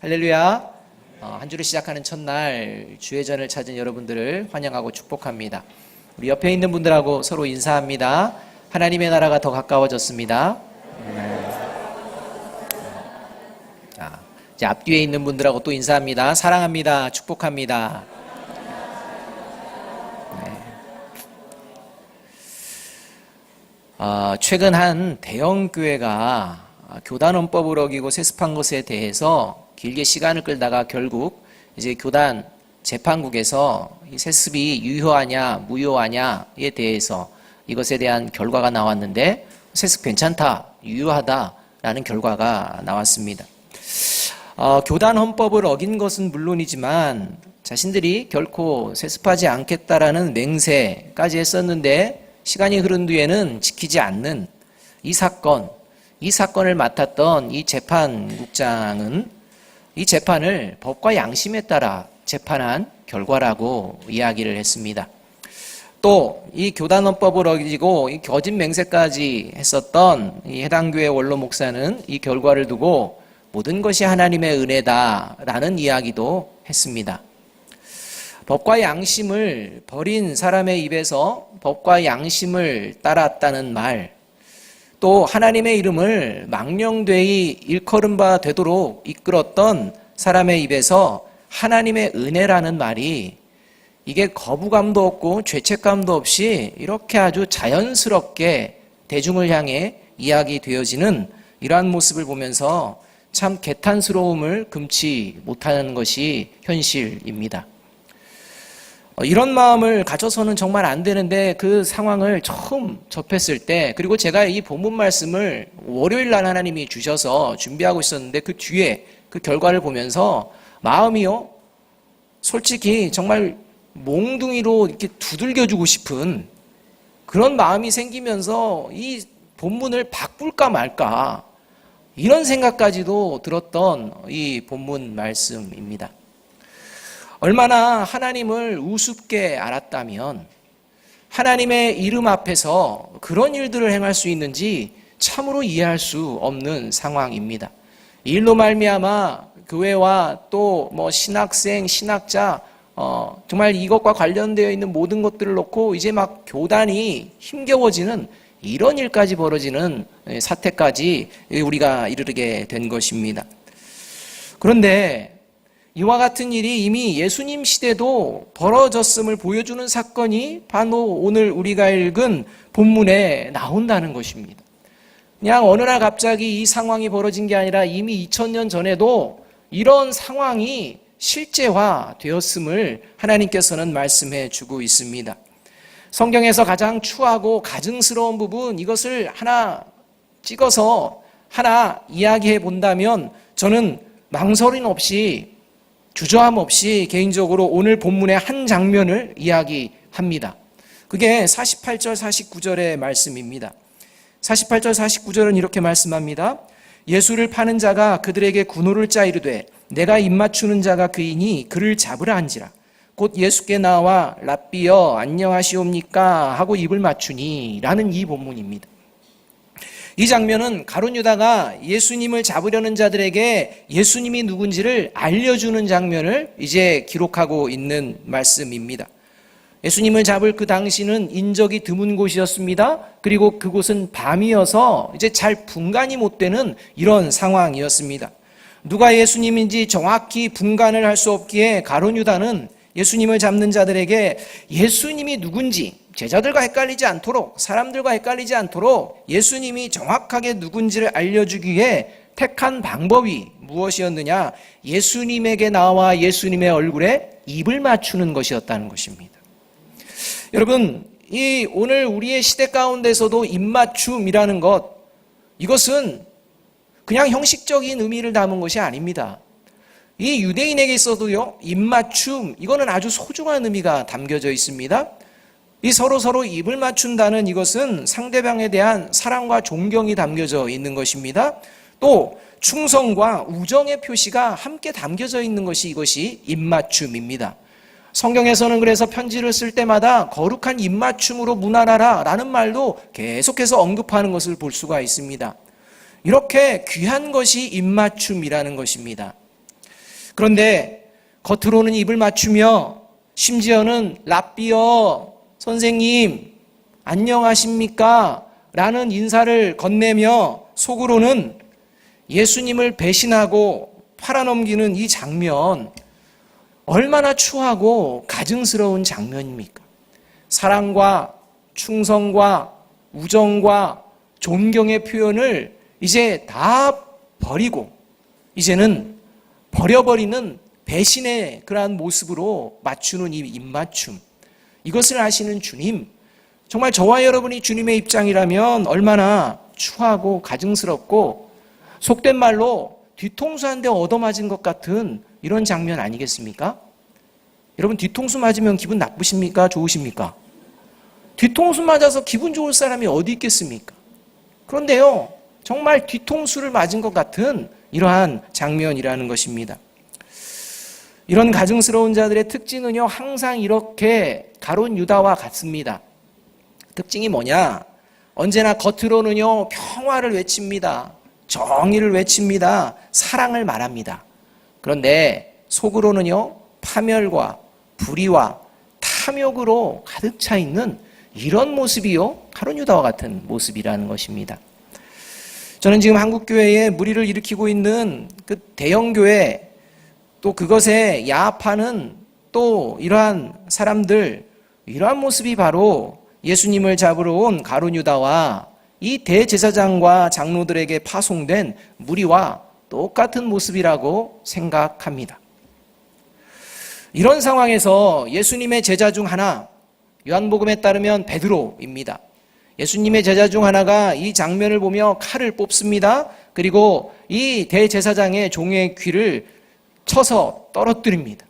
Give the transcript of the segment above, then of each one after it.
할렐루야. 한 주를 시작하는 첫날 주의 전을 찾은 여러분들을 환영하고 축복합니다. 우리 옆에 있는 분들하고 서로 인사합니다. 하나님의 나라가 더 가까워졌습니다. 자, 이제 앞뒤에 있는 분들하고 또 인사합니다. 사랑합니다. 축복합니다. 최근 한 대형 교회가 교단헌법을 어기고 세습한 것에 대해서 길게 시간을 끌다가 결국 이제 교단 재판국에서 이 세습이 유효하냐 무효하냐에 대해서 이것에 대한 결과가 나왔는데 세습 괜찮다, 유효하다라는 결과가 나왔습니다. 교단헌법을 어긴 것은 물론이지만 자신들이 결코 세습하지 않겠다라는 맹세까지 했었는데 시간이 흐른 뒤에는 지키지 않는 이 사건을 맡았던 이 재판국장은 이 재판을 법과 양심에 따라 재판한 결과라고 이야기를 했습니다. 또 이 교단헌법을 어기고 이 거짓 맹세까지 했었던 이 해당 교회 원로 목사는 이 결과를 두고 모든 것이 하나님의 은혜다라는 이야기도 했습니다. 법과 양심을 버린 사람의 입에서 법과 양심을 따랐다는 말, 또 하나님의 이름을 망령되이 일컬은 바 되도록 이끌었던 사람의 입에서 하나님의 은혜라는 말이 이게 거부감도 없고 죄책감도 없이 이렇게 아주 자연스럽게 대중을 향해 이야기되어지는 이러한 모습을 보면서 참 개탄스러움을 금치 못하는 것이 현실입니다. 이런 마음을 가져서는 정말 안 되는데 그 상황을 처음 접했을 때, 그리고 제가 이 본문 말씀을 월요일 날 하나님이 주셔서 준비하고 있었는데 그 뒤에 그 결과를 보면서 마음이요, 솔직히 정말 몽둥이로 이렇게 두들겨주고 싶은 그런 마음이 생기면서 이 본문을 바꿀까 말까 이런 생각까지도 들었던 이 본문 말씀입니다. 얼마나 하나님을 우습게 알았다면 하나님의 이름 앞에서 그런 일들을 행할 수 있는지 참으로 이해할 수 없는 상황입니다. 이 일로 말미암아 교회와 또 신학생, 신학자, 정말 이것과 관련되어 있는 모든 것들을 놓고 이제 막 교단이 힘겨워지는 이런 일까지 벌어지는 사태까지 우리가 이르게 된 것입니다. 그런데 이와 같은 일이 이미 예수님 시대도 벌어졌음을 보여주는 사건이 바로 오늘 우리가 읽은 본문에 나온다는 것입니다. 그냥 어느 날 갑자기 이 상황이 벌어진 게 아니라 이미 2000년 전에도 이런 상황이 실제화되었음을 하나님께서는 말씀해 주고 있습니다. 성경에서 가장 추하고 가증스러운 부분, 이것을 하나 찍어서 하나 이야기해 본다면 저는 망설임 없이 주저함 없이 개인적으로 오늘 본문의 한 장면을 이야기합니다. 그게 48절 49절의 말씀입니다. 48절 49절은 이렇게 말씀합니다. 예수를 파는 자가 그들에게 군호를 짜 이르되 내가 입맞추는 자가 그이니 그를 잡으라 한지라. 곧 예수께 나와 랍비여 안녕하시옵니까 하고 입을 맞추니 라는 이 본문입니다. 이 장면은 가룟 유다가 예수님을 잡으려는 자들에게 예수님이 누군지를 알려주는 장면을 이제 기록하고 있는 말씀입니다. 예수님을 잡을 그 당시는 인적이 드문 곳이었습니다. 그리고 그곳은 밤이어서 이제 잘 분간이 못 되는 이런 상황이었습니다. 누가 예수님인지 정확히 분간을 할 수 없기에 가룟 유다는 예수님을 잡는 자들에게 예수님이 누군지 제자들과 헷갈리지 않도록, 사람들과 헷갈리지 않도록 예수님이 정확하게 누군지를 알려주기 위해 택한 방법이 무엇이었느냐? 예수님에게 나와 예수님의 얼굴에 입을 맞추는 것이었다는 것입니다. 여러분, 이 오늘 우리의 시대 가운데서도 입맞춤이라는 것, 이것은 그냥 형식적인 의미를 담은 것이 아닙니다. 이 유대인에게 있어도요, 입맞춤, 이거는 아주 소중한 의미가 담겨져 있습니다. 이 서로 입을 맞춘다는 이것은 상대방에 대한 사랑과 존경이 담겨져 있는 것입니다. 또 충성과 우정의 표시가 함께 담겨져 있는 것이 이것이 입맞춤입니다. 성경에서는 그래서 편지를 쓸 때마다 거룩한 입맞춤으로 문안하라 라는 말도 계속해서 언급하는 것을 볼 수가 있습니다. 이렇게 귀한 것이 입맞춤이라는 것입니다. 그런데 겉으로는 입을 맞추며 심지어는 랍비여 선생님 안녕하십니까? 라는 인사를 건네며 속으로는 예수님을 배신하고 팔아넘기는 이 장면, 얼마나 추하고 가증스러운 장면입니까? 사랑과 충성과 우정과 존경의 표현을 이제 다 버리고 이제는 버려버리는 배신의 그러한 모습으로 맞추는 이 입맞춤, 이것을 아시는 주님, 정말 저와 여러분이 주님의 입장이라면 얼마나 추하고 가증스럽고 속된 말로 뒤통수 한 대 얻어맞은 것 같은 이런 장면 아니겠습니까? 여러분, 뒤통수 맞으면 기분 나쁘십니까? 좋으십니까? 뒤통수 맞아서 기분 좋을 사람이 어디 있겠습니까? 그런데요, 정말 뒤통수를 맞은 것 같은 이러한 장면이라는 것입니다. 이런 가증스러운 자들의 특징은요, 항상 이렇게 가룟 유다와 같습니다. 특징이 뭐냐? 언제나 겉으로는요, 평화를 외칩니다. 정의를 외칩니다. 사랑을 말합니다. 그런데 속으로는요, 파멸과 불의와 탐욕으로 가득 차 있는 이런 모습이요, 가룟 유다와 같은 모습이라는 것입니다. 저는 지금 한국교회에 무리를 일으키고 있는 그 대형교회, 또 그것에 야합하는 또 이러한 사람들, 이러한 모습이 바로 예수님을 잡으러 온 가룟 유다와 이 대제사장과 장로들에게 파송된 무리와 똑같은 모습이라고 생각합니다. 이런 상황에서 예수님의 제자 중 하나, 요한복음에 따르면 베드로입니다. 예수님의 제자 중 하나가 이 장면을 보며 칼을 뽑습니다. 그리고 이 대제사장의 종의 귀를 쳐서 떨어뜨립니다.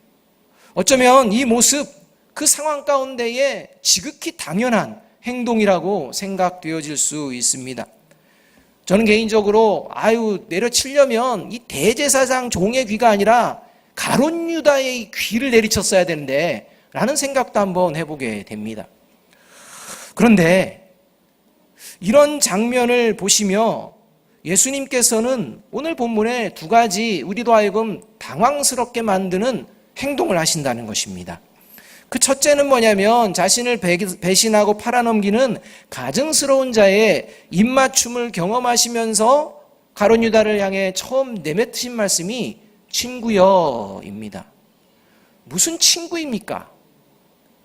어쩌면 이 모습, 그 상황 가운데에 지극히 당연한 행동이라고 생각되어질 수 있습니다. 저는 개인적으로 내려치려면 이 대제사장 종의 귀가 아니라 가룟 유다의 귀를 내리쳤어야 되는데 라는 생각도 한번 해보게 됩니다. 그런데 이런 장면을 보시며 예수님께서는 오늘 본문에 두 가지 우리도 하여금 당황스럽게 만드는 행동을 하신다는 것입니다. 그 첫째는 뭐냐면 자신을 배신하고 팔아넘기는 가증스러운 자의 입맞춤을 경험하시면서 가룟 유다를 향해 처음 내뱉으신 말씀이 친구여입니다. 무슨 친구입니까?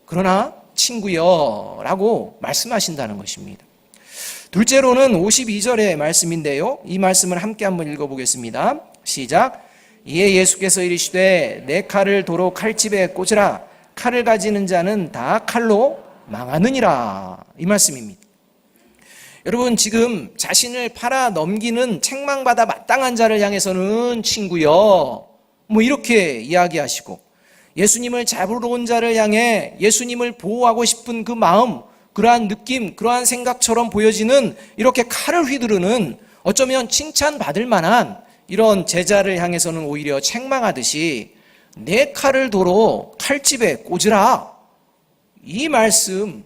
그러나 친구여라고 말씀하신다는 것입니다. 둘째로는 52절의 말씀인데요, 이 말씀을 함께 한번 읽어보겠습니다. 시작. 이에 예수께서 이르시되 내 칼을 도로 칼집에 꽂으라. 칼을 가지는 자는 다 칼로 망하느니라. 이 말씀입니다. 여러분, 지금 자신을 팔아 넘기는 책망받아 마땅한 자를 향해서는 친구여, 이렇게 이야기하시고, 예수님을 잡으러 온 자를 향해 예수님을 보호하고 싶은 그 마음, 그러한 느낌, 그러한 생각처럼 보여지는 이렇게 칼을 휘두르는, 어쩌면 칭찬받을 만한 이런 제자를 향해서는 오히려 책망하듯이 내 칼을 도로 칼집에 꽂으라. 이 말씀이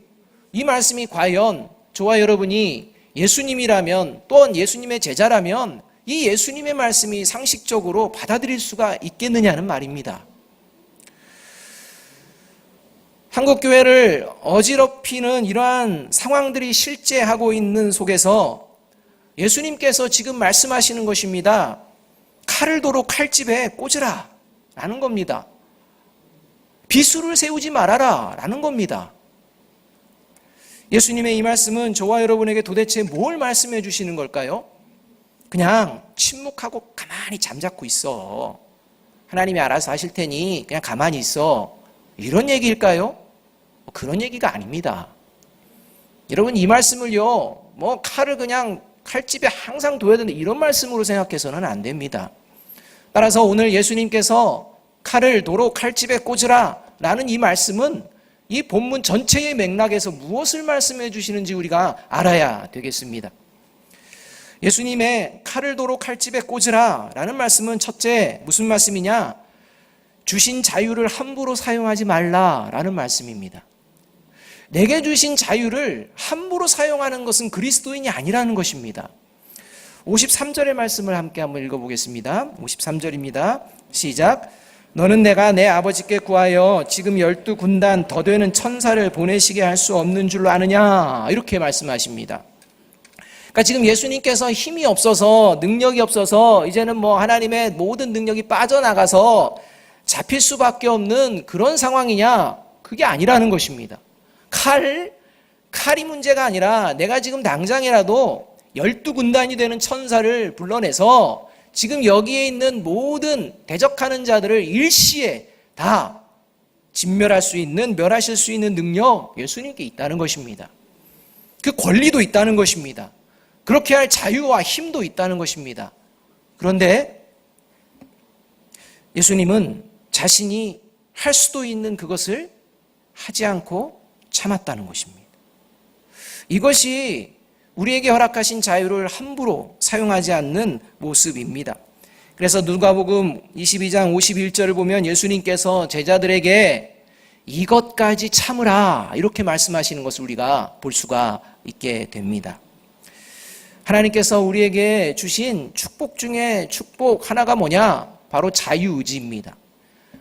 과연 저와 여러분이 예수님이라면, 또한 예수님의 제자라면 이 예수님의 말씀이 상식적으로 받아들일 수가 있겠느냐는 말입니다. 한국교회를 어지럽히는 이러한 상황들이 실제하고 있는 속에서 예수님께서 지금 말씀하시는 것입니다. 칼을 도로 칼집에 꽂으라 라는 겁니다. 비수를 세우지 말아라 라는 겁니다. 예수님의 이 말씀은 저와 여러분에게 도대체 뭘 말씀해 주시는 걸까요? 그냥 침묵하고 가만히 잠자코 있어. 하나님이 알아서 하실 테니 그냥 가만히 있어. 이런 얘기일까요? 그런 얘기가 아닙니다. 여러분, 이 말씀을요, 칼을 그냥 칼집에 항상 둬야 된다, 이런 말씀으로 생각해서는 안 됩니다. 따라서 오늘 예수님께서 칼을 도로 칼집에 꽂으라 라는 이 말씀은 이 본문 전체의 맥락에서 무엇을 말씀해 주시는지 우리가 알아야 되겠습니다. 예수님의 칼을 도로 칼집에 꽂으라 라는 말씀은 첫째, 무슨 말씀이냐? 주신 자유를 함부로 사용하지 말라라는 말씀입니다. 내게 주신 자유를 함부로 사용하는 것은 그리스도인이 아니라는 것입니다. 53절의 말씀을 함께 한번 읽어보겠습니다. 53절입니다. 시작. 너는 내가 내 아버지께 구하여 지금 12군단 더 되는 천사를 보내시게 할 수 없는 줄로 아느냐, 이렇게 말씀하십니다. 그러니까 지금 예수님께서 힘이 없어서, 능력이 없어서 이제는 하나님의 모든 능력이 빠져나가서 잡힐 수밖에 없는 그런 상황이냐? 그게 아니라는 것입니다. 칼이 문제가 아니라 내가 지금 당장이라도 12군단이 되는 천사를 불러내서 지금 여기에 있는 모든 대적하는 자들을 일시에 다 진멸할 수 있는, 멸하실 수 있는 능력, 예수님께 있다는 것입니다. 그 권리도 있다는 것입니다. 그렇게 할 자유와 힘도 있다는 것입니다. 그런데 예수님은 자신이 할 수도 있는 그것을 하지 않고 참았다는 것입니다. 이것이 우리에게 허락하신 자유를 함부로 사용하지 않는 모습입니다. 그래서 누가복음 22장 51절을 보면 예수님께서 제자들에게 이것까지 참으라, 이렇게 말씀하시는 것을 우리가 볼 수가 있게 됩니다. 하나님께서 우리에게 주신 축복 중에 축복 하나가 뭐냐? 바로 자유의지입니다.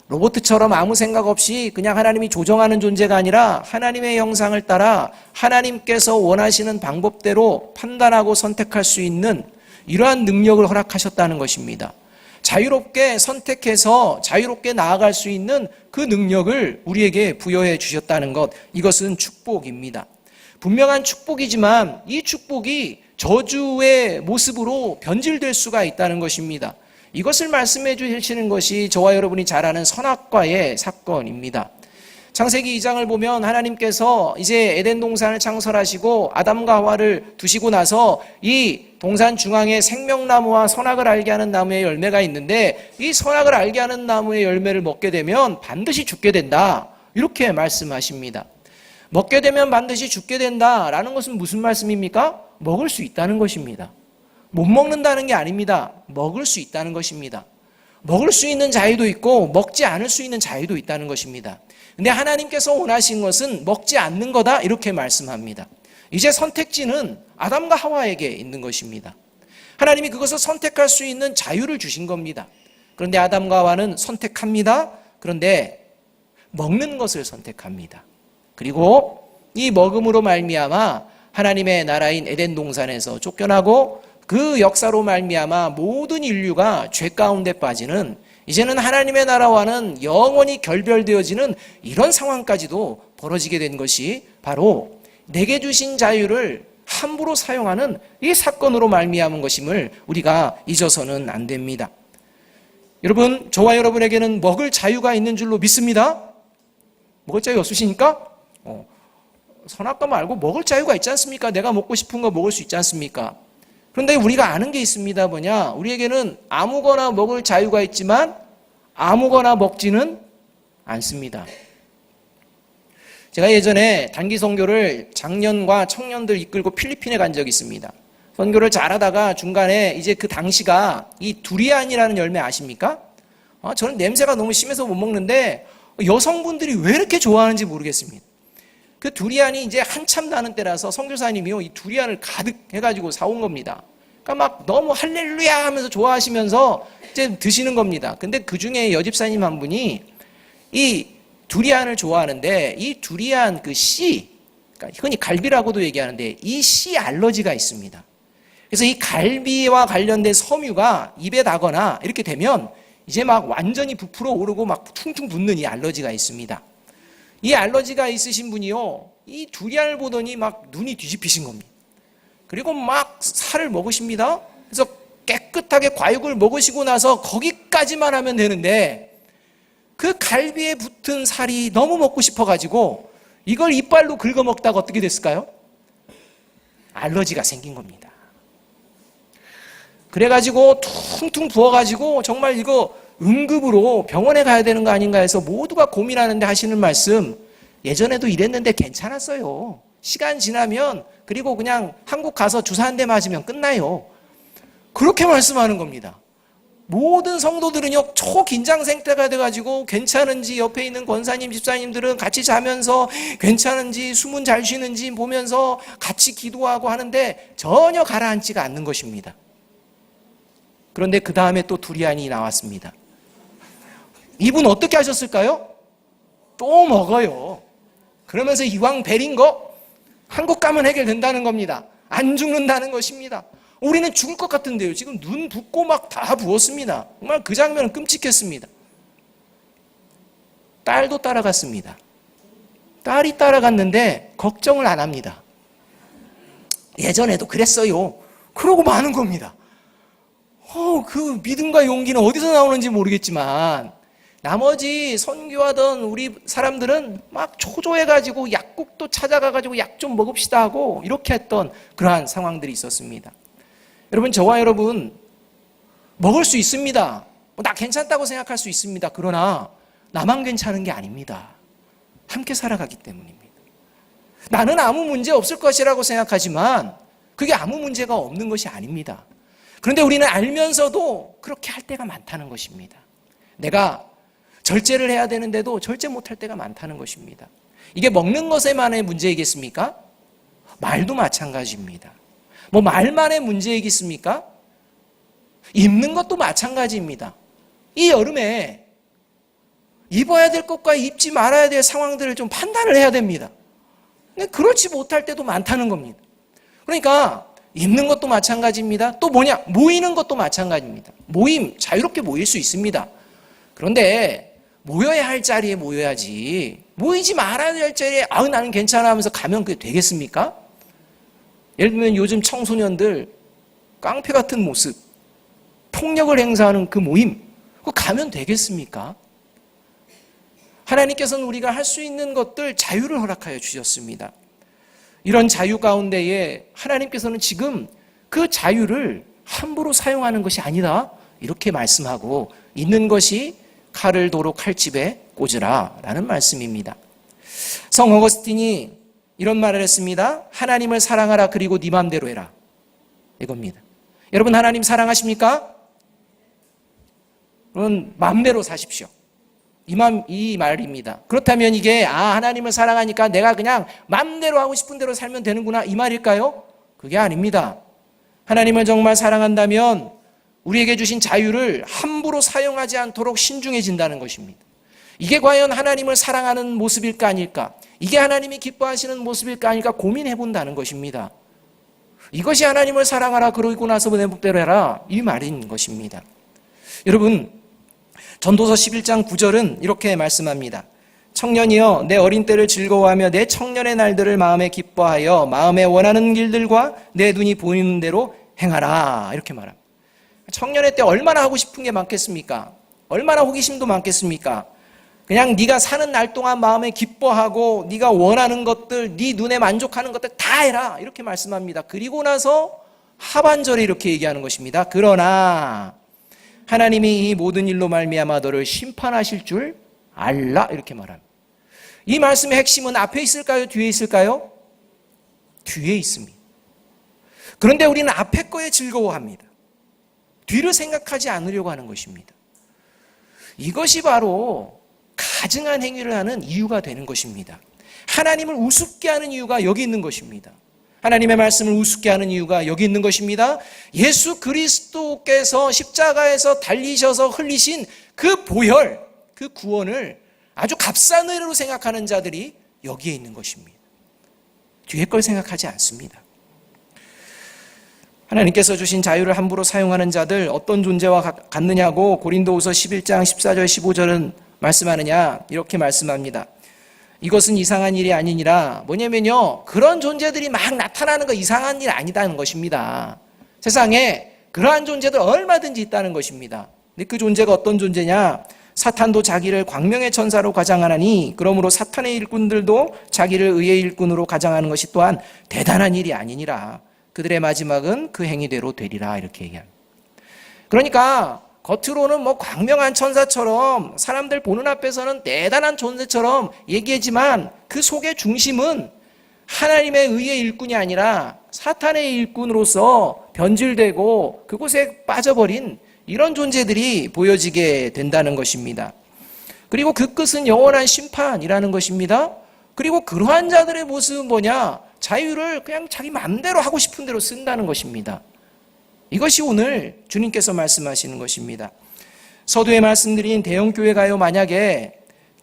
로봇처럼 아무 생각 없이 그냥 하나님이 조정하는 존재가 아니라 하나님의 형상을 따라 하나님께서 원하시는 방법대로 판단하고 선택할 수 있는 이러한 능력을 허락하셨다는 것입니다. 자유롭게 선택해서 자유롭게 나아갈 수 있는 그 능력을 우리에게 부여해 주셨다는 것, 이것은 축복입니다. 분명한 축복이지만 이 축복이 저주의 모습으로 변질될 수가 있다는 것입니다. 이것을 말씀해 주시는 것이 저와 여러분이 잘 아는 선악과의 사건입니다. 창세기 2장을 보면 하나님께서 이제 에덴 동산을 창설하시고 아담과 하와를 두시고 나서 이 동산 중앙에 생명나무와 선악을 알게 하는 나무의 열매가 있는데 이 선악을 알게 하는 나무의 열매를 먹게 되면 반드시 죽게 된다, 이렇게 말씀하십니다. 먹게 되면 반드시 죽게 된다라는 것은 무슨 말씀입니까? 먹을 수 있다는 것입니다. 못 먹는다는 게 아닙니다. 먹을 수 있다는 것입니다. 먹을 수 있는 자유도 있고 먹지 않을 수 있는 자유도 있다는 것입니다. 근데 하나님께서 원하신 것은 먹지 않는 거다, 이렇게 말씀합니다. 이제 선택지는 아담과 하와에게 있는 것입니다. 하나님이 그것을 선택할 수 있는 자유를 주신 겁니다. 그런데 아담과 하와는 선택합니다. 그런데 먹는 것을 선택합니다. 그리고 이 먹음으로 말미암아 하나님의 나라인 에덴 동산에서 쫓겨나고 그 역사로 말미암아 모든 인류가 죄 가운데 빠지는, 이제는 하나님의 나라와는 영원히 결별되어지는 이런 상황까지도 벌어지게 된 것이 바로 내게 주신 자유를 함부로 사용하는 이 사건으로 말미암은 것임을 우리가 잊어서는 안 됩니다. 여러분, 저와 여러분에게는 먹을 자유가 있는 줄로 믿습니다. 먹을 자유 없으시니까 선악과 말고 먹을 자유가 있지 않습니까? 내가 먹고 싶은 거 먹을 수 있지 않습니까? 그런데 우리가 아는 게 있습니다. 뭐냐? 우리에게는 아무거나 먹을 자유가 있지만 아무거나 먹지는 않습니다. 제가 예전에 단기 선교를 장년과 청년들 이끌고 필리핀에 간 적이 있습니다. 선교를 잘하다가 중간에 이제 그 당시가 이 두리안이라는 열매 아십니까? 저는 냄새가 너무 심해서 못 먹는데 여성분들이 왜 이렇게 좋아하는지 모르겠습니다. 그 두리안이 이제 한참 나는 때라서 선교사님이요, 이 두리안을 가득 해가지고 사온 겁니다. 그러니까 막 너무 할렐루야 하면서 좋아하시면서 이제 드시는 겁니다. 근데 그 중에 여집사님 한 분이 이 두리안을 좋아하는데 이 두리안 그 씨, 그러니까 흔히 갈비라고도 얘기하는데 이 씨 알러지가 있습니다. 그래서 이 갈비와 관련된 섬유가 입에 닿거나 이렇게 되면 이제 막 완전히 부풀어 오르고 막 퉁퉁 붓는 이 알러지가 있습니다. 이 알러지가 있으신 분이요, 이 두리안을 보더니 막 눈이 뒤집히신 겁니다. 그리고 막 살을 먹으십니다. 그래서 깨끗하게 과육을 먹으시고 나서 거기까지만 하면 되는데 그 갈비에 붙은 살이 너무 먹고 싶어가지고 이걸 이빨로 긁어먹다가 어떻게 됐을까요? 알러지가 생긴 겁니다. 그래가지고 퉁퉁 부어가지고 정말 이거 응급으로 병원에 가야 되는 거 아닌가 해서 모두가 고민하는데 하시는 말씀, 예전에도 이랬는데 괜찮았어요. 시간 지나면 그리고 그냥 한국 가서 주사 한 대 맞으면 끝나요. 그렇게 말씀하는 겁니다. 모든 성도들은요, 초긴장 상태가 돼가지고 괜찮은지 옆에 있는 권사님, 집사님들은 같이 자면서 괜찮은지 숨은 잘 쉬는지 보면서 같이 기도하고 하는데 전혀 가라앉지가 않는 것입니다. 그런데 그 다음에 또 두리안이 나왔습니다. 이분 어떻게 하셨을까요? 또 먹어요. 그러면서 이왕 베린 거 한국 가면 해결된다는 겁니다. 안 죽는다는 것입니다. 우리는 죽을 것 같은데요. 지금 눈 붓고 막 다 부었습니다. 정말 그 장면은 끔찍했습니다. 딸도 따라갔습니다. 딸이 따라갔는데 걱정을 안 합니다. 예전에도 그랬어요. 그러고 마는 겁니다. 그 믿음과 용기는 어디서 나오는지 모르겠지만 나머지 선교하던 우리 사람들은 막 초조해가지고 약국도 찾아가가지고 약 좀 먹읍시다 하고 이렇게 했던 그러한 상황들이 있었습니다. 여러분, 저와 여러분 먹을 수 있습니다. 나 괜찮다고 생각할 수 있습니다. 그러나 나만 괜찮은 게 아닙니다. 함께 살아가기 때문입니다. 나는 아무 문제 없을 것이라고 생각하지만 그게 아무 문제가 없는 것이 아닙니다. 그런데 우리는 알면서도 그렇게 할 때가 많다는 것입니다. 내가 절제를 해야 되는데도 절제 못할 때가 많다는 것입니다. 이게 먹는 것에만의 문제이겠습니까? 말도 마찬가지입니다. 뭐 말만의 문제이겠습니까? 입는 것도 마찬가지입니다. 이 여름에 입어야 될 것과 입지 말아야 될 상황들을 좀 판단을 해야 됩니다. 그렇지 못할 때도 많다는 겁니다. 그러니까 입는 것도 마찬가지입니다. 또 뭐냐? 모이는 것도 마찬가지입니다. 모임, 자유롭게 모일 수 있습니다. 그런데 모여야 할 자리에 모여야지 모이지 말아야 될 자리에 나는 괜찮아 하면서 가면 그게 되겠습니까? 예를 들면 요즘 청소년들 깡패 같은 모습, 폭력을 행사하는 그 모임, 그거 가면 되겠습니까? 하나님께서는 우리가 할 수 있는 것들 자유를 허락하여 주셨습니다. 이런 자유 가운데에 하나님께서는 지금 그 자유를 함부로 사용하는 것이 아니다 이렇게 말씀하고 있는 것이 칼을 도로 칼집에 꽂으라 라는 말씀입니다. 성 어거스틴이 이런 말을 했습니다. 하나님을 사랑하라 그리고 네 맘대로 해라 이겁니다. 여러분, 하나님 사랑하십니까? 그럼 맘대로 사십시오. 이 말입니다. 그렇다면 이게 하나님을 사랑하니까 내가 그냥 맘대로 하고 싶은 대로 살면 되는구나 이 말일까요? 그게 아닙니다. 하나님을 정말 사랑한다면 우리에게 주신 자유를 함부로 사용하지 않도록 신중해진다는 것입니다. 이게 과연 하나님을 사랑하는 모습일까 아닐까? 이게 하나님이 기뻐하시는 모습일까 아닐까 고민해 본다는 것입니다. 이것이 하나님을 사랑하라 그러고 나서 내 맘대로 해라 이 말인 것입니다. 여러분, 전도서 11장 9절은 이렇게 말씀합니다. 청년이여 내 어린 때를 즐거워하며 내 청년의 날들을 마음에 기뻐하여 마음에 원하는 길들과 내 눈이 보이는 대로 행하라 이렇게 말합니다. 청년의 때 얼마나 하고 싶은 게 많겠습니까? 얼마나 호기심도 많겠습니까? 그냥 네가 사는 날 동안 마음에 기뻐하고 네가 원하는 것들, 네 눈에 만족하는 것들 다 해라 이렇게 말씀합니다. 그리고 나서 하반절에 이렇게 얘기하는 것입니다. 그러나 하나님이 이 모든 일로 말미암아 너를 심판하실 줄 알라 이렇게 말합니다. 이 말씀의 핵심은 앞에 있을까요? 뒤에 있을까요? 뒤에 있습니다. 그런데 우리는 앞에 거에 즐거워합니다. 뒤를 생각하지 않으려고 하는 것입니다. 이것이 바로 가증한 행위를 하는 이유가 되는 것입니다. 하나님을 우습게 하는 이유가 여기 있는 것입니다. 하나님의 말씀을 우습게 하는 이유가 여기 있는 것입니다. 예수 그리스도께서 십자가에서 달리셔서 흘리신 그 보혈, 그 구원을 아주 값싼 은혜로 생각하는 자들이 여기에 있는 것입니다. 뒤에 걸 생각하지 않습니다. 하나님께서 주신 자유를 함부로 사용하는 자들 어떤 존재와 같느냐고 고린도후서 11장 14절 15절은 말씀하느냐 이렇게 말씀합니다. 이것은 이상한 일이 아니니라. 뭐냐면요, 그런 존재들이 막 나타나는 거 이상한 일 아니다는 것입니다. 세상에 그러한 존재들 얼마든지 있다는 것입니다. 근데 그 존재가 어떤 존재냐? 사탄도 자기를 광명의 천사로 가장하나니 그러므로 사탄의 일꾼들도 자기를 의의 일꾼으로 가장하는 것이 또한 대단한 일이 아니니라. 그들의 마지막은 그 행위대로 되리라 이렇게 얘기합니다. 그러니까 겉으로는 뭐 광명한 천사처럼 사람들 보는 앞에서는 대단한 존재처럼 얘기하지만 그 속의 중심은 하나님의 의의 일꾼이 아니라 사탄의 일꾼으로서 변질되고 그곳에 빠져버린 이런 존재들이 보여지게 된다는 것입니다. 그리고 그 끝은 영원한 심판이라는 것입니다. 그리고 그러한 자들의 모습은 뭐냐? 자유를 그냥 자기 마음대로 하고 싶은 대로 쓴다는 것입니다. 이것이 오늘 주님께서 말씀하시는 것입니다. 서두에 말씀드린 대형교회가요, 만약에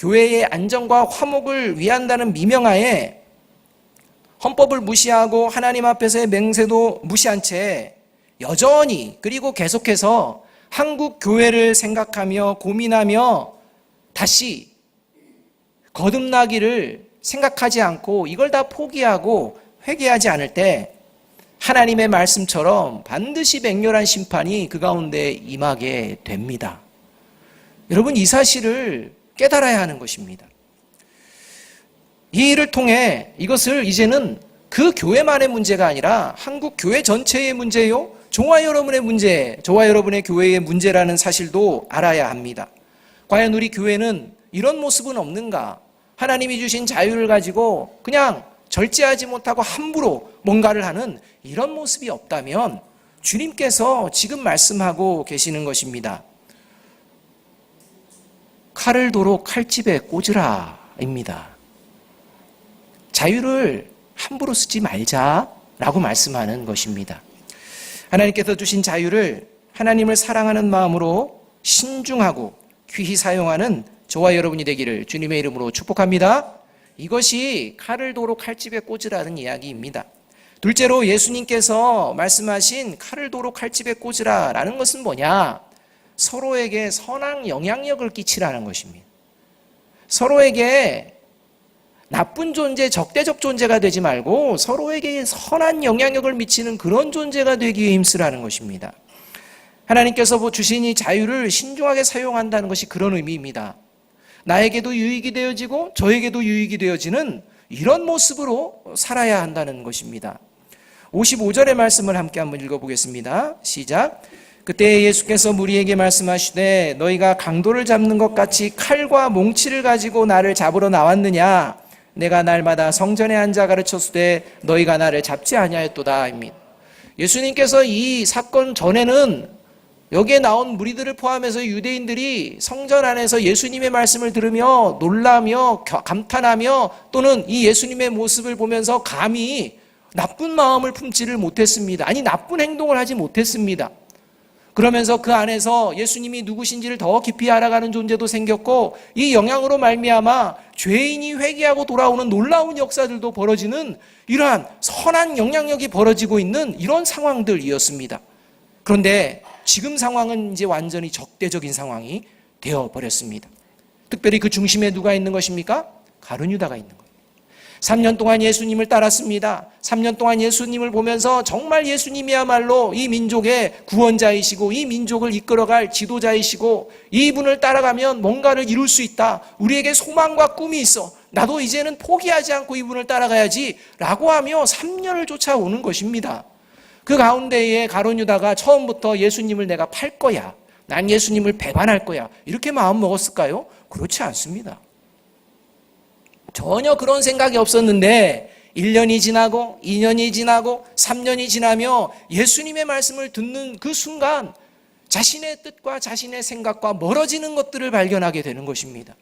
교회의 안정과 화목을 위한다는 미명하에 헌법을 무시하고 하나님 앞에서의 맹세도 무시한 채 여전히 그리고 계속해서 한국 교회를 생각하며 고민하며 다시 거듭나기를 생각하지 않고 이걸 다 포기하고 회개하지 않을 때 하나님의 말씀처럼 반드시 맹렬한 심판이 그 가운데 임하게 됩니다. 여러분, 이 사실을 깨달아야 하는 것입니다. 이 일을 통해 이것을 이제는 그 교회만의 문제가 아니라 한국 교회 전체의 문제요, 저와 여러분의 문제, 저와 여러분의 교회의 문제라는 사실도 알아야 합니다. 과연 우리 교회는 이런 모습은 없는가? 하나님이 주신 자유를 가지고 그냥 절제하지 못하고 함부로 뭔가를 하는 이런 모습이 없다면 주님께서 지금 말씀하고 계시는 것입니다. 칼을 도로 칼집에 꽂으라 입니다. 자유를 함부로 쓰지 말자라고 말씀하는 것입니다. 하나님께서 주신 자유를 하나님을 사랑하는 마음으로 신중하고 귀히 사용하는 저와 여러분이 되기를 주님의 이름으로 축복합니다. 이것이 칼을 도로 칼집에 꽂으라는 이야기입니다. 둘째로 예수님께서 말씀하신 칼을 도로 칼집에 꽂으라라는 것은 뭐냐? 서로에게 선한 영향력을 끼치라는 것입니다. 서로에게 나쁜 존재, 적대적 존재가 되지 말고 서로에게 선한 영향력을 미치는 그런 존재가 되기 위해 힘쓰라는 것입니다. 하나님께서 주신 이 자유를 신중하게 사용한다는 것이 그런 의미입니다. 나에게도 유익이 되어지고 저에게도 유익이 되어지는 이런 모습으로 살아야 한다는 것입니다. 55절의 말씀을 함께 한번 읽어보겠습니다. 시작. 그때 예수께서 무리에게 말씀하시되 너희가 강도를 잡는 것 같이 칼과 몽치를 가지고 나를 잡으러 나왔느냐? 내가 날마다 성전에 앉아 가르쳤으되 너희가 나를 잡지 아니하였도다. 예수님께서 이 사건 전에는 여기에 나온 무리들을 포함해서 유대인들이 성전 안에서 예수님의 말씀을 들으며 놀라며 감탄하며 또는 이 예수님의 모습을 보면서 감히 나쁜 마음을 품지를 못했습니다. 아니, 나쁜 행동을 하지 못했습니다. 그러면서 그 안에서 예수님이 누구신지를 더 깊이 알아가는 존재도 생겼고 이 영향으로 말미암아 죄인이 회개하고 돌아오는 놀라운 역사들도 벌어지는 이러한 선한 영향력이 벌어지고 있는 이런 상황들이었습니다. 그런데 지금 상황은 이제 완전히 적대적인 상황이 되어버렸습니다. 특별히 그 중심에 누가 있는 것입니까? 가룟 유다가 있는 거예요. 3년 동안 예수님을 따랐습니다. 3년 동안 예수님을 보면서 정말 예수님이야말로 이 민족의 구원자이시고 이 민족을 이끌어갈 지도자이시고 이분을 따라가면 뭔가를 이룰 수 있다. 우리에게 소망과 꿈이 있어. 나도 이제는 포기하지 않고 이분을 따라가야지 라고 하며 3년을 쫓아오는 것입니다. 그 가운데에 가룟 유다가 처음부터 예수님을 내가 팔 거야. 난 예수님을 배반할 거야. 이렇게 마음 먹었을까요? 그렇지 않습니다. 전혀 그런 생각이 없었는데 1년이 지나고 2년이 지나고 3년이 지나며 예수님의 말씀을 듣는 그 순간 자신의 뜻과 자신의 생각과 멀어지는 것들을 발견하게 되는 것입니다.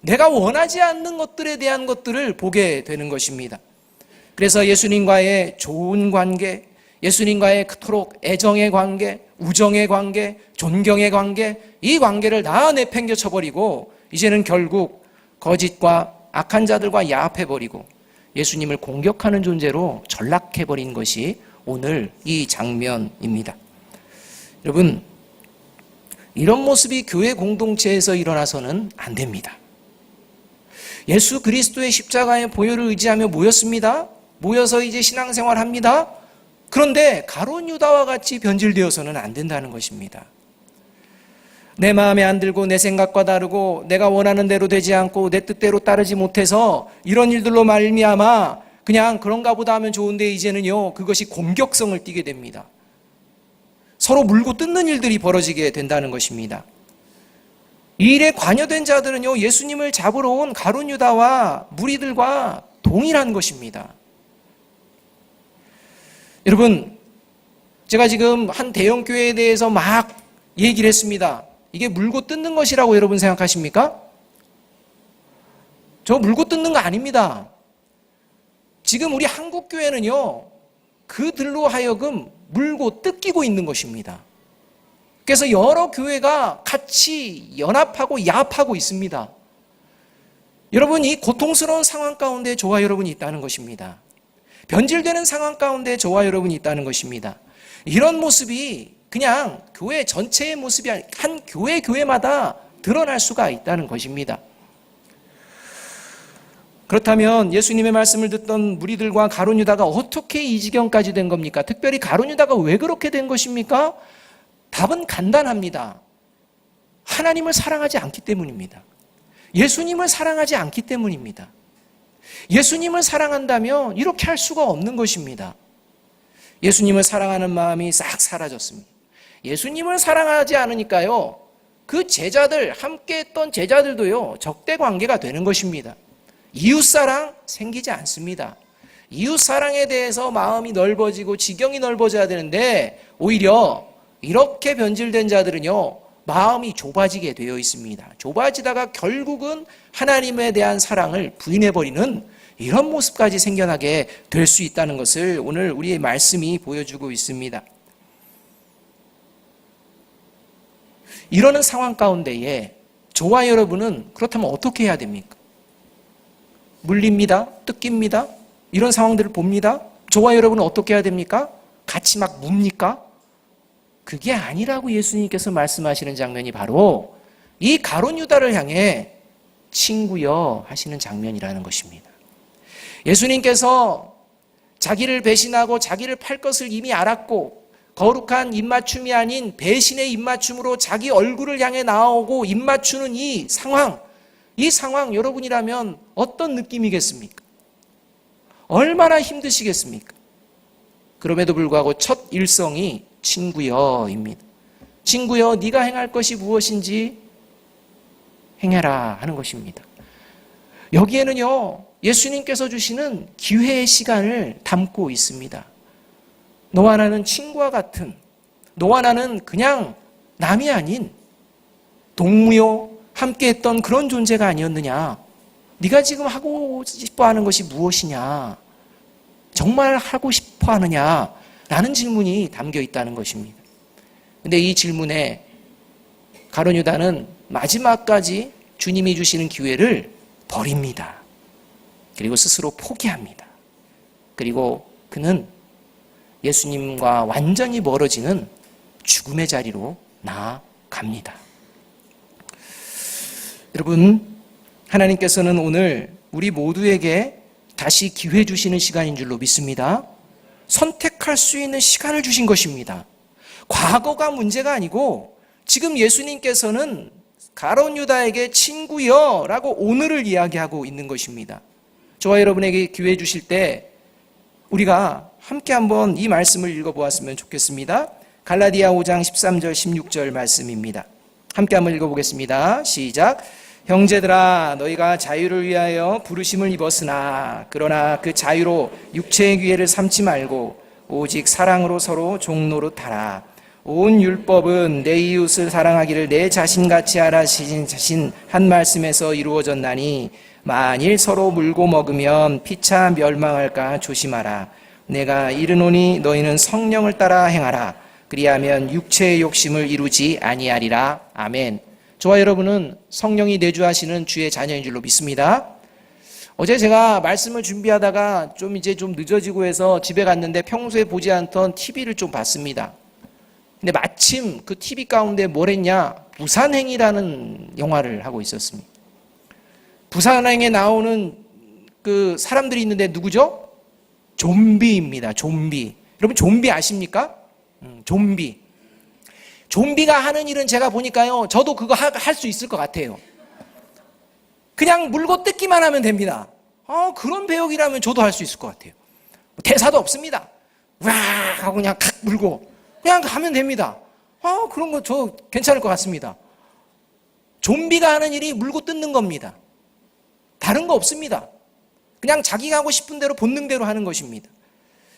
내가 원하지 않는 것들에 대한 것들을 보게 되는 것입니다. 그래서 예수님과의 좋은 관계, 예수님과의 그토록 애정의 관계, 우정의 관계, 존경의 관계, 이 관계를 다 내팽겨 쳐버리고 이제는 결국 거짓과 악한 자들과 야합해버리고 예수님을 공격하는 존재로 전락해버린 것이 오늘 이 장면입니다. 여러분, 이런 모습이 교회 공동체에서 일어나서는 안 됩니다. 예수 그리스도의 십자가의 보혈을 의지하며 모였습니다. 모여서 이제 신앙생활 합니다. 그런데 가룟 유다와 같이 변질되어서는 안 된다는 것입니다. 내 마음에 안 들고 내 생각과 다르고 내가 원하는 대로 되지 않고 내 뜻대로 따르지 못해서 이런 일들로 말미암아 그냥 그런가 보다 하면 좋은데 이제는요 그것이 공격성을 띠게 됩니다. 서로 물고 뜯는 일들이 벌어지게 된다는 것입니다. 이 일에 관여된 자들은요 예수님을 잡으러 온 가룟 유다와 무리들과 동일한 것입니다. 여러분, 제가 지금 한 대형 교회에 대해서 막 얘기를 했습니다. 이게 물고 뜯는 것이라고 여러분 생각하십니까? 저 물고 뜯는 거 아닙니다. 지금 우리 한국 교회는요, 그들로 하여금 물고 뜯기고 있는 것입니다. 그래서 여러 교회가 같이 연합하고 야합하고 있습니다. 여러분, 이 고통스러운 상황 가운데 저와 여러분이 있다는 것입니다. 변질되는 상황 가운데 저와 여러분이 있다는 것입니다. 이런 모습이 그냥 교회 전체의 모습이 아니라 한 교회마다 드러날 수가 있다는 것입니다. 그렇다면 예수님의 말씀을 듣던 무리들과 가룟 유다가 어떻게 이 지경까지 된 겁니까? 특별히 가룟 유다가 왜 그렇게 된 것입니까? 답은 간단합니다. 하나님을 사랑하지 않기 때문입니다. 예수님을 사랑하지 않기 때문입니다. 예수님을 사랑한다면 이렇게 할 수가 없는 것입니다. 예수님을 사랑하는 마음이 싹 사라졌습니다. 예수님을 사랑하지 않으니까요, 그 제자들, 함께 했던 제자들도요, 적대 관계가 되는 것입니다. 이웃사랑 생기지 않습니다. 이웃사랑에 대해서 마음이 넓어지고 지경이 넓어져야 되는데 오히려 이렇게 변질된 자들은요, 마음이 좁아지게 되어 있습니다. 좁아지다가 결국은 하나님에 대한 사랑을 부인해버리는 이런 모습까지 생겨나게 될 수 있다는 것을 오늘 우리의 말씀이 보여주고 있습니다. 이러는 상황 가운데에 저와 여러분은 그렇다면 어떻게 해야 됩니까? 물립니다. 뜯깁니다. 이런 상황들을 봅니다. 저와 여러분은 어떻게 해야 됩니까? 같이 막 뭡니까? 그게 아니라고 예수님께서 말씀하시는 장면이 바로 이 가룟 유다를 향해 친구여 하시는 장면이라는 것입니다. 예수님께서 자기를 배신하고 자기를 팔 것을 이미 알았고 거룩한 입맞춤이 아닌 배신의 입맞춤으로 자기 얼굴을 향해 나오고 입맞추는 이 상황 여러분이라면 어떤 느낌이겠습니까? 얼마나 힘드시겠습니까? 그럼에도 불구하고 첫 일성이 친구여입니다. 친구여, 네가 행할 것이 무엇인지 행해라 하는 것입니다. 여기에는요, 예수님께서 주시는 기회의 시간을 담고 있습니다. 너와 나는 친구와 같은, 너와 나는 그냥 남이 아닌 동무요, 함께 했던 그런 존재가 아니었느냐? 네가 지금 하고 싶어 하는 것이 무엇이냐? 정말 하고 싶어 하느냐? 라는 질문이 담겨 있다는 것입니다. 근데 이 질문에 가룟 유다는 마지막까지 주님이 주시는 기회를 버립니다. 그리고 스스로 포기합니다. 그리고 그는 예수님과 완전히 멀어지는 죽음의 자리로 나아갑니다. 여러분, 하나님께서는 오늘 우리 모두에게 다시 기회 주시는 시간인 줄로 믿습니다. 선택할 수 있는 시간을 주신 것입니다. 과거가 문제가 아니고 지금 예수님께서는 가룟 유다에게 친구여 라고 오늘을 이야기하고 있는 것입니다. 저와 여러분에게 기회 주실 때 우리가 함께 한번 이 말씀을 읽어보았으면 좋겠습니다. 갈라디아 5장 13절 16절 말씀입니다. 함께 한번 읽어보겠습니다. 시작. 형제들아, 너희가 자유를 위하여 부르심을 입었으나 그러나 그 자유로 육체의 기회를 삼지 말고 오직 사랑으로 서로 종노릇하라. 온 율법은 내 이웃을 사랑하기를 내 자신같이 하라 하신 한 말씀에서 이루어졌나니 만일 서로 물고 먹으면 피차 멸망할까 조심하라. 내가 이르노니 너희는 성령을 따라 행하라. 그리하면 육체의 욕심을 이루지 아니하리라. 아멘. 저와 여러분은 성령이 내주하시는 주의 자녀인 줄로 믿습니다. 어제 제가 말씀을 준비하다가 좀 늦어지고 해서 집에 갔는데 평소에 보지 않던 TV를 좀 봤습니다. 근데 마침 그 TV 가운데 뭘 했냐? 부산행이라는 영화를 하고 있었습니다. 부산행에 나오는 그 사람들이 있는데 누구죠? 좀비입니다. 좀비. 여러분 좀비 아십니까? 좀비. 좀비가 하는 일은 제가 보니까요, 저도 그거 할 수 있을 것 같아요. 그냥 물고 뜯기만 하면 됩니다. 그런 배역이라면 저도 할 수 있을 것 같아요. 대사도 없습니다. 와 하고 그냥 칵 물고 그냥 가면 됩니다. 그런 거 저 괜찮을 것 같습니다. 좀비가 하는 일이 물고 뜯는 겁니다. 다른 거 없습니다. 그냥 자기가 하고 싶은 대로 본능대로 하는 것입니다.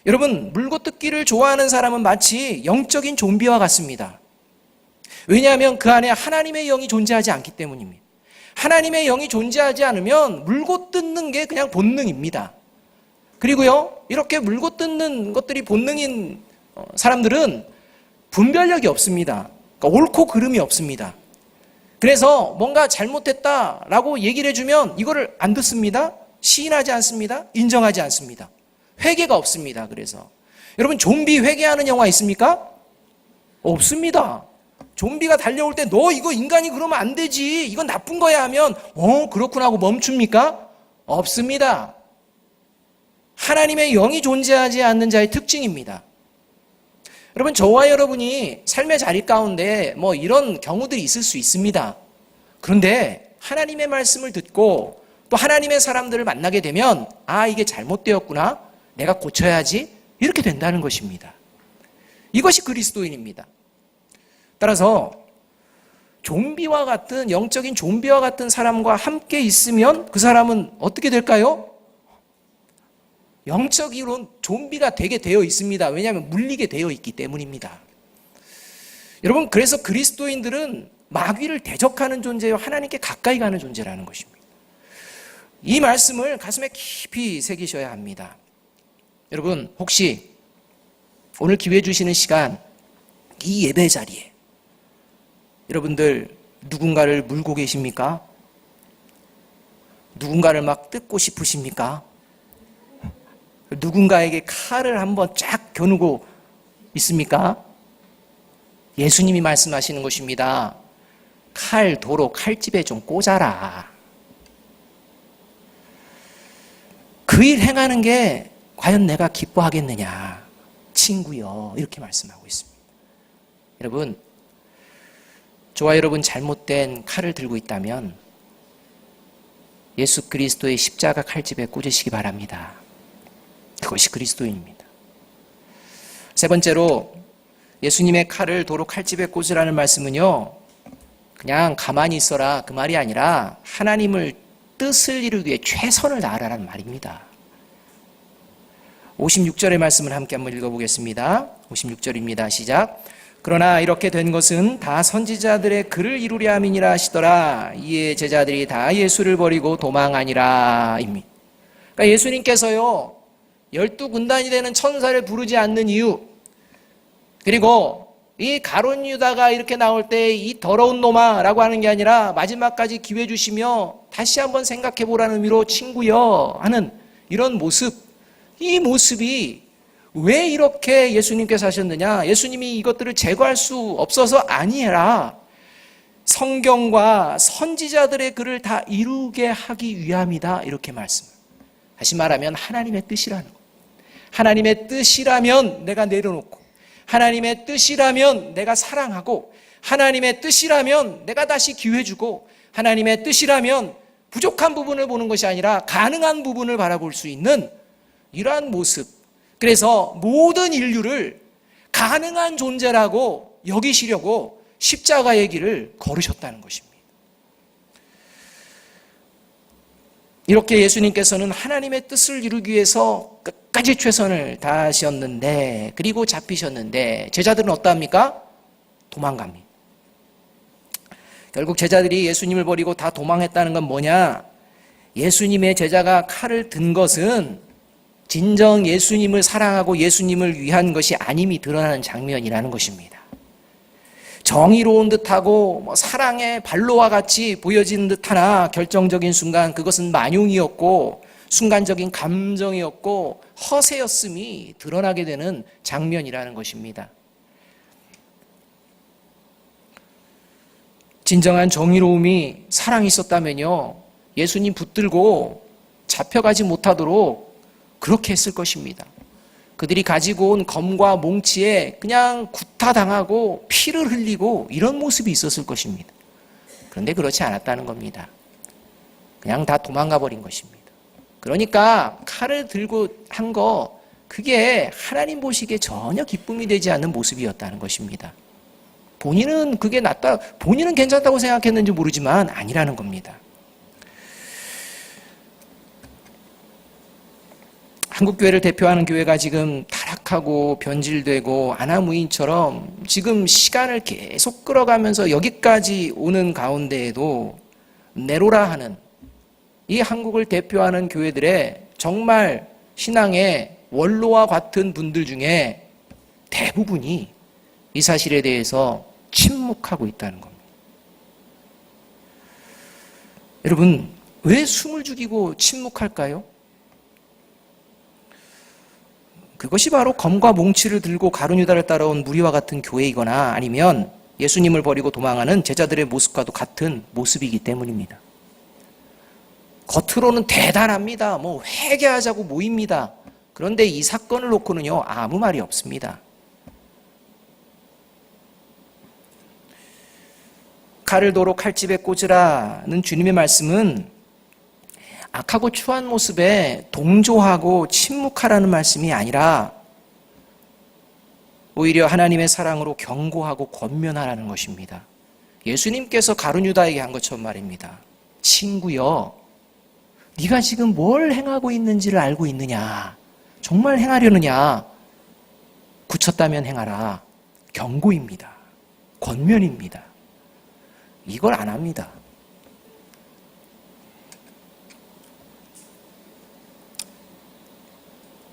여러분, 물고 뜯기를 좋아하는 사람은 마치 영적인 좀비와 같습니다. 왜냐하면 그 안에 하나님의 영이 존재하지 않기 때문입니다. 하나님의 영이 존재하지 않으면 물고 뜯는 게 그냥 본능입니다. 그리고요, 이렇게 물고 뜯는 것들이 본능인 사람들은 분별력이 없습니다. 그러니까 옳고 그름이 없습니다. 그래서 뭔가 잘못했다라고 얘기를 해주면 이거를 안 듣습니다. 시인하지 않습니다. 인정하지 않습니다. 회개가 없습니다. 그래서 여러분, 좀비 회개하는 영화 있습니까? 없습니다. 좀비가 달려올 때 너 이거 인간이 그러면 안 되지, 이건 나쁜 거야 하면 그렇구나 하고 멈춥니까? 없습니다. 하나님의 영이 존재하지 않는 자의 특징입니다. 여러분, 저와 여러분이 삶의 자리 가운데 이런 경우들이 있을 수 있습니다. 그런데 하나님의 말씀을 듣고 또 하나님의 사람들을 만나게 되면 이게 잘못되었구나, 내가 고쳐야지, 이렇게 된다는 것입니다. 이것이 그리스도인입니다. 따라서 좀비와 같은, 영적인 좀비와 같은 사람과 함께 있으면 그 사람은 어떻게 될까요? 영적으로 좀비가 되게 되어 있습니다. 왜냐하면 물리게 되어 있기 때문입니다. 여러분, 그래서 그리스도인들은 마귀를 대적하는 존재요, 하나님께 가까이 가는 존재라는 것입니다. 이 말씀을 가슴에 깊이 새기셔야 합니다. 여러분, 혹시 오늘 기회 주시는 시간, 이 예배 자리에 여러분들 누군가를 물고 계십니까? 누군가를 막 뜯고 싶으십니까? 누군가에게 칼을 한번 쫙 겨누고 있습니까? 예수님이 말씀하시는 것입니다. 칼, 도로, 칼집에 좀 꽂아라. 그 일 행하는 게 과연 내가 기뻐하겠느냐, 친구여, 이렇게 말씀하고 있습니다. 여러분, 저와 여러분 잘못된 칼을 들고 있다면 예수 그리스도의 십자가 칼집에 꽂으시기 바랍니다. 그것이 그리스도인입니다. 세 번째로, 예수님의 칼을 도로 칼집에 꽂으라는 말씀은요, 그냥 가만히 있어라 그 말이 아니라 하나님을 뜻을 이루기 위해 최선을 다하라는 말입니다. 56절의 말씀을 함께 한번 읽어보겠습니다. 56절입니다. 시작. 그러나 이렇게 된 것은 다 선지자들의 글을 이루려 함이니라 하시더라. 이에 제자들이 다 예수를 버리고 도망하니라. 입니다. 그러니까 예수님께서요, 12군단이 되는 천사를 부르지 않는 이유, 그리고 이 가룟 유다가 이렇게 나올 때 이 더러운 놈아 라고 하는 게 아니라 마지막까지 기회 주시며 다시 한번 생각해 보라는 의미로 친구여 하는 이런 모습, 이 모습이 왜 이렇게 예수님께서 하셨느냐? 예수님이 이것들을 제거할 수 없어서 아니라 성경과 선지자들의 글을 다 이루게 하기 위함이다, 이렇게 말씀. 다시 말하면 하나님의 뜻이라는 것. 하나님의 뜻이라면 내가 내려놓고, 하나님의 뜻이라면 내가 사랑하고, 하나님의 뜻이라면 내가 다시 기회 주고, 하나님의 뜻이라면 부족한 부분을 보는 것이 아니라 가능한 부분을 바라볼 수 있는 이러한 모습. 그래서 모든 인류를 가능한 존재라고 여기시려고 십자가의 길을 걸으셨다는 것입니다. 이렇게 예수님께서는 하나님의 뜻을 이루기 위해서 끝까지 최선을 다하셨는데, 그리고 잡히셨는데 제자들은 어떠합니까? 도망갑니다. 결국 제자들이 예수님을 버리고 다 도망했다는 건 뭐냐? 예수님의 제자가 칼을 든 것은 진정 예수님을 사랑하고 예수님을 위한 것이 아님이 드러나는 장면이라는 것입니다. 정의로운 듯하고 사랑의 발로와 같이 보여지는 듯하나 결정적인 순간 그것은 만용이었고 순간적인 감정이었고 허세였음이 드러나게 되는 장면이라는 것입니다. 진정한 정의로움이 사랑이 있었다면요, 예수님 붙들고 잡혀가지 못하도록 그렇게 했을 것입니다. 그들이 가지고 온 검과 몽치에 그냥 구타당하고 피를 흘리고 이런 모습이 있었을 것입니다. 그런데 그렇지 않았다는 겁니다. 그냥 다 도망가 버린 것입니다. 그러니까 칼을 들고 한 거, 그게 하나님 보시기에 전혀 기쁨이 되지 않는 모습이었다는 것입니다. 본인은 그게 낫다, 본인은 괜찮다고 생각했는지 모르지만 아니라는 겁니다. 한국교회를 대표하는 교회가 지금 타락하고 변질되고 아나무인처럼 지금 시간을 계속 끌어가면서 여기까지 오는 가운데에도 네로라 하는 이 한국을 대표하는 교회들의 정말 신앙의 원로와 같은 분들 중에 대부분이 이 사실에 대해서 침묵하고 있다는 겁니다. 여러분, 왜 숨을 죽이고 침묵할까요? 그것이 바로 검과 몽치를 들고 가룟유다를 따라온 무리와 같은 교회이거나 아니면 예수님을 버리고 도망하는 제자들의 모습과도 같은 모습이기 때문입니다. 겉으로는 대단합니다. 회개하자고 모입니다. 그런데 이 사건을 놓고는요, 아무 말이 없습니다. 칼을 도로 칼집에 꽂으라는 주님의 말씀은 악하고 추한 모습에 동조하고 침묵하라는 말씀이 아니라 오히려 하나님의 사랑으로 경고하고 권면하라는 것입니다. 예수님께서 가룟유다에게 한 것처럼 말입니다. 친구여, 네가 지금 뭘 행하고 있는지를 알고 있느냐? 정말 행하려느냐? 굳혔다면 행하라. 경고입니다. 권면입니다. 이걸 안 합니다.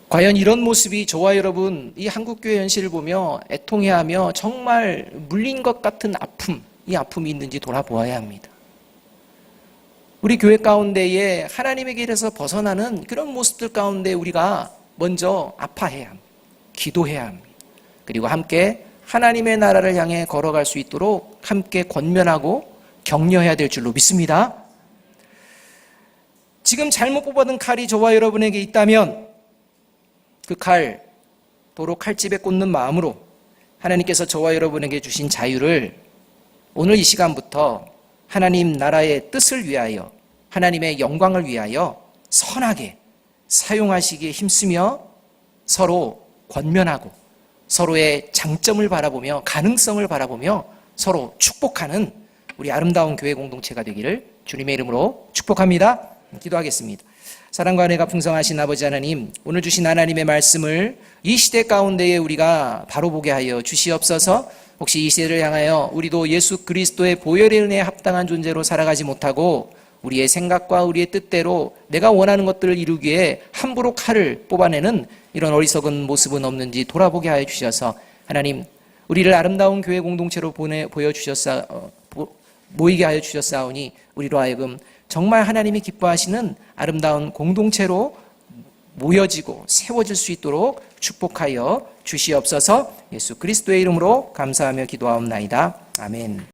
과연 이런 모습이 저와 여러분 이 한국교회 현실을 보며 애통해하며 정말 물린 것 같은 아픔, 이 아픔이 있는지 돌아보아야 합니다. 우리 교회 가운데에 하나님의 길에서 벗어나는 그런 모습들 가운데 우리가 먼저 아파해야 합니다. 기도해야 합니다. 그리고 함께 하나님의 나라를 향해 걸어갈 수 있도록 함께 권면하고 격려해야 될 줄로 믿습니다. 지금 잘못 뽑아둔 칼이 저와 여러분에게 있다면 그 칼, 도로 칼집에 꽂는 마음으로 하나님께서 저와 여러분에게 주신 자유를 오늘 이 시간부터 하나님 나라의 뜻을 위하여 하나님의 영광을 위하여 선하게 사용하시기에 힘쓰며 서로 권면하고 서로의 장점을 바라보며 가능성을 바라보며 서로 축복하는 우리 아름다운 교회 공동체가 되기를 주님의 이름으로 축복합니다. 기도하겠습니다. 사랑과 은혜가 풍성하신 아버지 하나님, 오늘 주신 하나님의 말씀을 이 시대 가운데에 우리가 바로 보게 하여 주시옵소서. 혹시 이 시대를 향하여 우리도 예수 그리스도의 보혈의 은혜에 합당한 존재로 살아가지 못하고 우리의 생각과 우리의 뜻대로 내가 원하는 것들을 이루기에 함부로 칼을 뽑아내는 이런 어리석은 모습은 없는지 돌아보게 하여 주셔서 하나님, 우리를 아름다운 교회 공동체로 모이게 하여 주셨사오니 우리로 하여금 정말 하나님이 기뻐하시는 아름다운 공동체로 모여지고 세워질 수 있도록 축복하여 주시옵소서. 예수 그리스도의 이름으로 감사하며 기도하옵나이다. 아멘.